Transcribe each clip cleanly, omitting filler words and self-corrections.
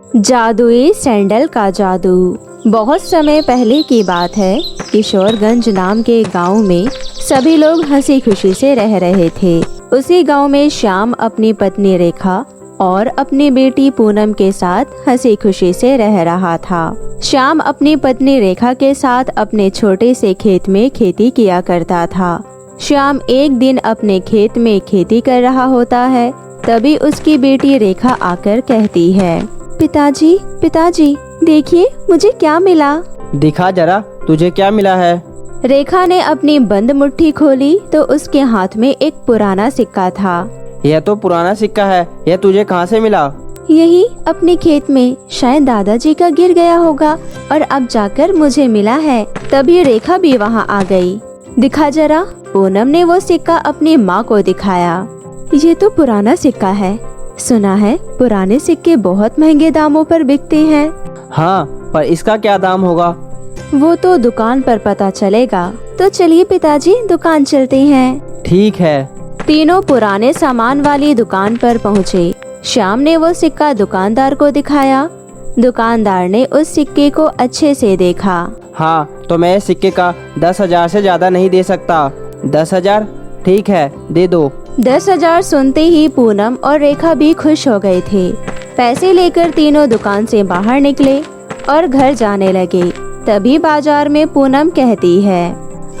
जादुई सैंडल का जादू। बहुत समय पहले की बात है। किशोरगंज नाम के गांव में सभी लोग हंसी खुशी से रह रहे थे। उसी गांव में श्याम अपनी पत्नी रेखा और अपनी बेटी पूनम के साथ हंसी खुशी से रह रहा था। श्याम अपनी पत्नी रेखा के साथ अपने छोटे से खेत में खेती किया करता था। श्याम एक दिन अपने खेत में खेती कर रहा होता है, तभी उसकी बेटी रेखा आकर कहती है, पिताजी पिताजी देखिए मुझे क्या मिला। दिखा जरा, तुझे क्या मिला है। रेखा ने अपनी बंद मुट्ठी खोली तो उसके हाथ में एक पुराना सिक्का था। यह तो पुराना सिक्का है, यह तुझे कहाँ से मिला। यही अपने खेत में शायद दादाजी का गिर गया होगा और अब जाकर मुझे मिला है। तभी रेखा भी वहाँ आ गई। दिखा जरा। पूनम ने वो सिक्का अपनी माँ को दिखाया। ये तो पुराना सिक्का है। सुना है पुराने सिक्के बहुत महंगे दामों पर बिकते हैं। हाँ, पर इसका क्या दाम होगा। वो तो दुकान पर पता चलेगा। तो चलिए पिताजी दुकान चलते हैं। ठीक है। तीनों पुराने सामान वाली दुकान पर पहुँचे। श्याम ने वो सिक्का दुकानदार को दिखाया। दुकानदार ने उस सिक्के को अच्छे से देखा। हाँ, तो मैं इस सिक्के का 10,000 से ज्यादा नहीं दे सकता। 10,000 ठीक है, दे दो। 10,000 सुनते ही पूनम और रेखा भी खुश हो गए थे। पैसे लेकर तीनों दुकान से बाहर निकले और घर जाने लगे। तभी बाजार में पूनम कहती है,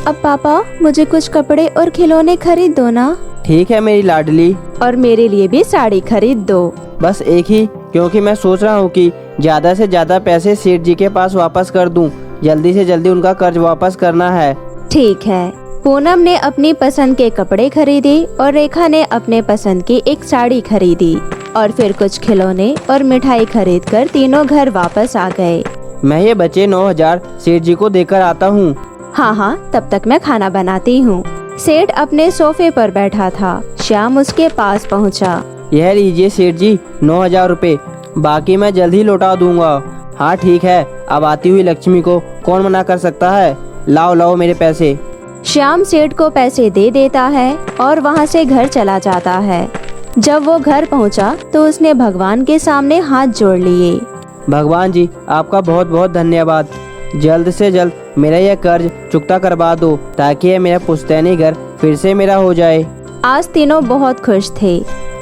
अब पापा मुझे कुछ कपड़े और खिलौने खरीद दो ना। ठीक है मेरी लाडली। और मेरे लिए भी साड़ी खरीद दो। बस एक ही, क्योंकि मैं सोच रहा हूँ कि ज्यादा से ज्यादा पैसे सेठ जी के पास वापस कर दूं। जल्दी से जल्दी उनका कर्ज वापस करना है। ठीक है। पूनम ने अपनी पसंद के कपड़े खरीदे और रेखा ने अपने पसंद की एक साड़ी खरीदी और फिर कुछ खिलौने और मिठाई खरीदकर तीनों घर वापस आ गए। मैं ये बचे 9,000 सेठ जी को देकर आता हूँ। हाँ, तब तक मैं खाना बनाती हूँ। सेठ अपने सोफे पर बैठा था। श्याम उसके पास पहुँचा। यह लीजिए सेठ जी, 9,000 रुपए, बाकी मैं जल्द ही लौटा दूंगा। हाँ ठीक है, अब आती हुई लक्ष्मी को कौन मना कर सकता है। लाओ लाओ मेरे पैसे। श्याम सेठ को पैसे दे देता है और वहाँ से घर चला जाता है। जब वो घर पहुँचा तो उसने भगवान के सामने हाथ जोड़ लिए। भगवान जी, आपका बहुत बहुत धन्यवाद। जल्द से जल्द मेरा यह कर्ज चुकता करवा दो, ताकि यह मेरा पुश्तैनी घर फिर से मेरा हो जाए। आज तीनों बहुत खुश थे,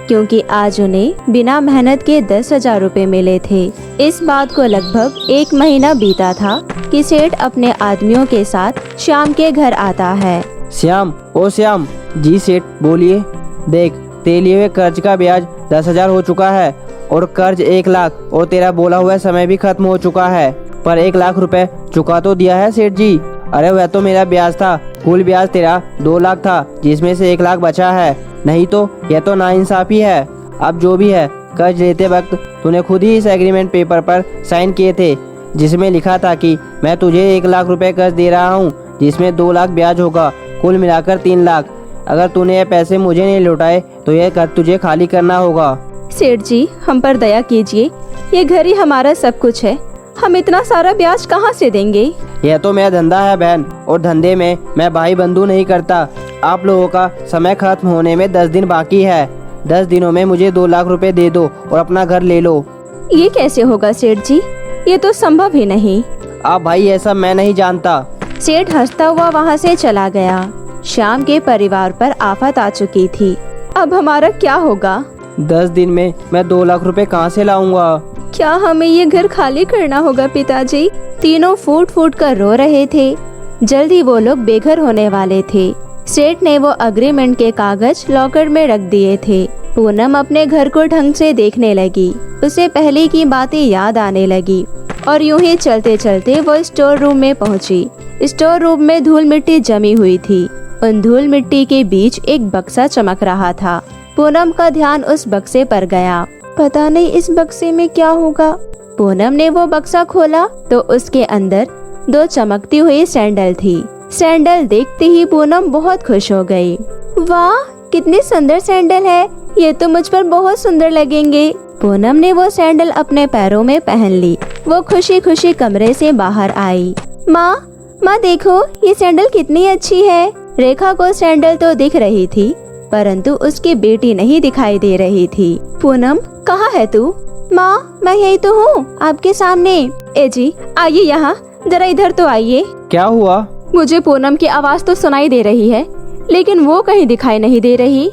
क्योंकि आज उन्हें बिना मेहनत के 10,000 रुपए मिले थे। इस बात को लगभग 1 महीना बीता था कि सेठ अपने आदमियों के साथ श्याम के घर आता है। श्याम, ओ श्याम। जी सेठ बोलिए। देख, तेरे लिए हुए कर्ज का ब्याज 10,000 हो चुका है और कर्ज 1 लाख और तेरा बोला हुआ समय भी खत्म हो चुका है। पर 1 लाख रुपए चुका तो दिया है सेठ जी। अरे वह तो मेरा ब्याज था। कुल ब्याज तेरा 2 लाख था, जिसमें से 1 लाख बचा है। नहीं तो यह तो नाइंसाफी है। अब जो भी है, कर्ज लेते वक्त तूने खुद ही इस एग्रीमेंट पेपर पर साइन किए थे, जिसमें लिखा था कि मैं तुझे 1 लाख रुपए कर्ज दे रहा हूँ, जिसमें 2 लाख ब्याज होगा, कुल मिलाकर 3 लाख। अगर तूने ये पैसे मुझे नहीं लौटाए तो यह कर्ज तुझे खाली करना होगा। सेठ जी, हम पर दया कीजिए। ये घर ही हमारा सब कुछ है। हम इतना सारा ब्याज कहाँ से देंगे। यह तो मेरा धंधा है बहन, और धंधे में मैं भाई बंधु नहीं करता। आप लोगों का समय खत्म होने में 10 दिन बाकी है। 10 दिनों में मुझे 2 लाख रुपए दे दो और अपना घर ले लो। ये कैसे होगा सेठ जी, ये तो संभव ही नहीं। आप भाई, ऐसा मैं नहीं जानता। सेठ हंसता हुआ वहाँ से चला गया। श्याम के परिवार पर आफत आ चुकी थी। अब हमारा क्या होगा। 10 दिन में मैं 2 लाख रुपए कहाँ से लाऊंगा। क्या हमें ये घर खाली करना होगा पिताजी। तीनों फूट फूट कर रो रहे थे। जल्दी वो लोग बेघर होने वाले थे। सेठ ने वो अग्रीमेंट के कागज लॉकर में रख दिए थे। पूनम अपने घर को ढंग से देखने लगी। उसे पहले की बातें याद आने लगी और यूं ही चलते चलते वो स्टोर रूम में पहुंची। स्टोर रूम में धूल मिट्टी जमी हुई थी। उन धूल मिट्टी के बीच एक बक्सा चमक रहा था। पूनम का ध्यान उस बक्से पर गया। पता नहीं इस बक्से में क्या होगा। पूनम ने वो बक्सा खोला तो उसके अंदर 2 चमकती हुई सैंडल थी। सैंडल देखते ही पूनम बहुत खुश हो गई। वाह, कितनी सुंदर सैंडल है। ये तो मुझ पर बहुत सुंदर लगेंगे। पूनम ने वो सैंडल अपने पैरों में पहन ली। वो खुशी खुशी कमरे से बाहर आई। माँ देखो, ये सैंडल कितनी अच्छी है। रेखा को सैंडल तो दिख रही थी, परंतु उसकी बेटी नहीं दिखाई दे रही थी। पूनम, कहाँ है तू। माँ मैं यही तो हूँ आपके सामने। ए जी आइए यहाँ, जरा इधर तो आइए। क्या हुआ? मुझे पूनम की आवाज तो सुनाई दे रही है, लेकिन वो कहीं दिखाई नहीं दे रही।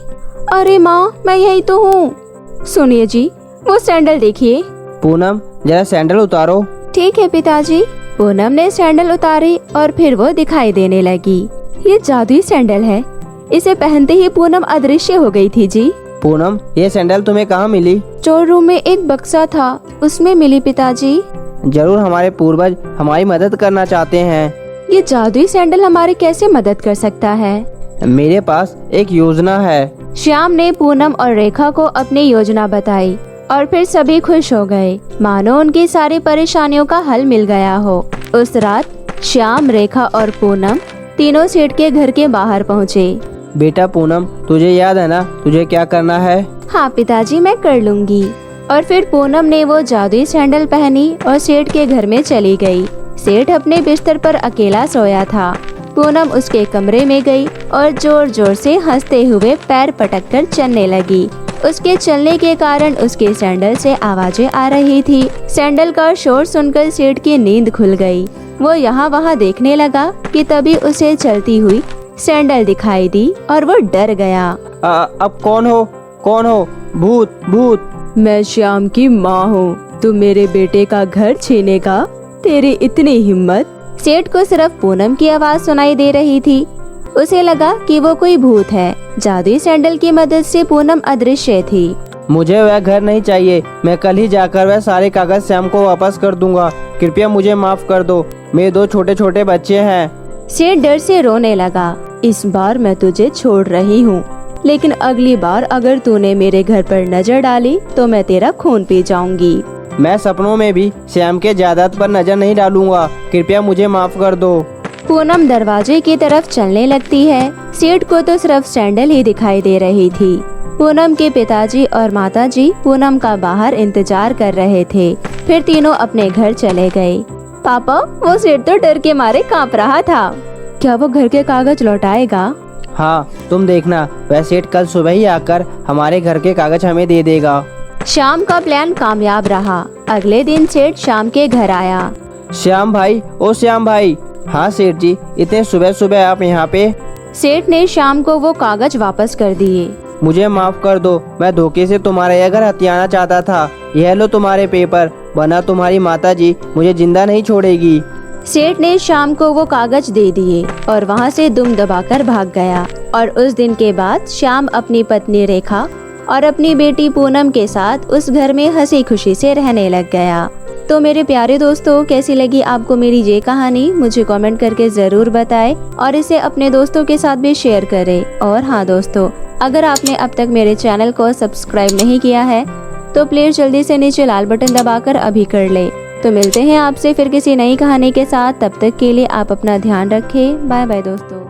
अरे माँ मैं यही तो हूँ। सुनिए जी, वो सैंडल देखिए। पूनम जरा सैंडल उतारो। ठीक है पिताजी। पूनम ने सैंडल उतारी और फिर वो दिखाई देने लगी। ये जादुई सैंडल है। इसे पहनते ही पूनम अदृश्य हो गई थी जी। पूनम ये सैंडल तुम्हें कहाँ मिली? स्टोर रूम में एक बक्सा था, उसमें मिली पिताजी। जरूर हमारे पूर्वज हमारी मदद करना चाहते हैं। ये जादुई सैंडल हमारी कैसे मदद कर सकता है? मेरे पास एक योजना है। श्याम ने पूनम और रेखा को अपनी योजना बताई और फिर सभी खुश हो गए, मानो उनकी सारी परेशानियों का हल मिल गया हो। उस रात श्याम, रेखा और पूनम तीनों सेठ के घर के बाहर पहुँचे। बेटा पूनम, तुझे याद है ना तुझे क्या करना है? हाँ पिताजी मैं कर लूँगी। और फिर पूनम ने वो जादुई सैंडल पहनी और सेठ के घर में चली गई। सेठ अपने बिस्तर पर अकेला सोया था। पूनम उसके कमरे में गई और जोर जोर से हंसते हुए पैर पटककर चलने लगी। उसके चलने के कारण उसके सैंडल से आवाजें आ रही थी। सैंडल का शोर सुनकर सेठ की नींद खुल गई। वो यहाँ वहाँ देखने लगा कि तभी उसे चलती हुई सैंडल दिखाई दी और वो डर गया। अब कौन हो? कौन हो? भूत भूत। मैं श्याम की माँ हूँ। तू मेरे बेटे का घर छीनेगा? तेरी इतनी हिम्मत? सेठ को सिर्फ पूनम की आवाज सुनाई दे रही थी। उसे लगा कि वो कोई भूत है। जादुई सैंडल की मदद से पूनम अदृश्य थी। मुझे वह घर नहीं चाहिए। मैं कल ही जाकर वह सारे कागज श्याम को वापस कर दूंगा। कृपया मुझे माफ कर दो। मेरे 2 छोटे छोटे बच्चे हैं। सेठ डर से रोने लगा। इस बार मैं तुझे छोड़ रही हूँ, लेकिन अगली बार अगर तूने मेरे घर पर नजर डाली तो मैं तेरा खून पी जाऊंगी। मैं सपनों में भी श्याम के जायदाद पर नजर नहीं डालूंगा। कृपया मुझे माफ कर दो। पूनम दरवाजे की तरफ चलने लगती है। सेठ को तो सिर्फ सैंडल ही दिखाई दे रही थी। पूनम के पिताजी और माताजी पूनम का बाहर इंतजार कर रहे थे। फिर तीनों अपने घर चले गए। पापा, वो सेठ तो डर के मारे कांप रहा था। क्या वो घर के कागज लौटाएगा? हाँ तुम देखना, वह सेठ कल सुबह ही आकर हमारे घर के कागज हमें दे देगा। शाम का प्लान कामयाब रहा। अगले दिन सेठ शाम के घर आया। श्याम भाई, ओ श्याम भाई। हाँ सेठ जी, इतने सुबह सुबह आप यहाँ पे? सेठ ने शाम को वो कागज वापस कर दिए। मुझे माफ कर दो। मैं धोखे से तुम्हारे यह घर हथियाना चाहता था। यह लो तुम्हारे पेपर, वरना तुम्हारी माताजी मुझे जिंदा नहीं छोड़ेगी। सेठ ने शाम को वो कागज दे दिए और वहाँ से दुम दबाकर भाग गया। और उस दिन के बाद श्याम अपनी पत्नी रेखा और अपनी बेटी पूनम के साथ उस घर में हंसी खुशी से रहने लग गया। तो मेरे प्यारे दोस्तों, कैसी लगी आपको मेरी ये कहानी? मुझे कमेंट करके जरूर बताएं और इसे अपने दोस्तों के साथ भी शेयर करें। और हाँ दोस्तों, अगर आपने अब तक मेरे चैनल को सब्सक्राइब नहीं किया है तो प्लीज जल्दी से नीचे लाल बटन दबाकर अभी कर ले। तो मिलते हैं आपसे फिर किसी नई कहानी के साथ। तब तक के लिए आप अपना ध्यान रखें। बाय बाय दोस्तों।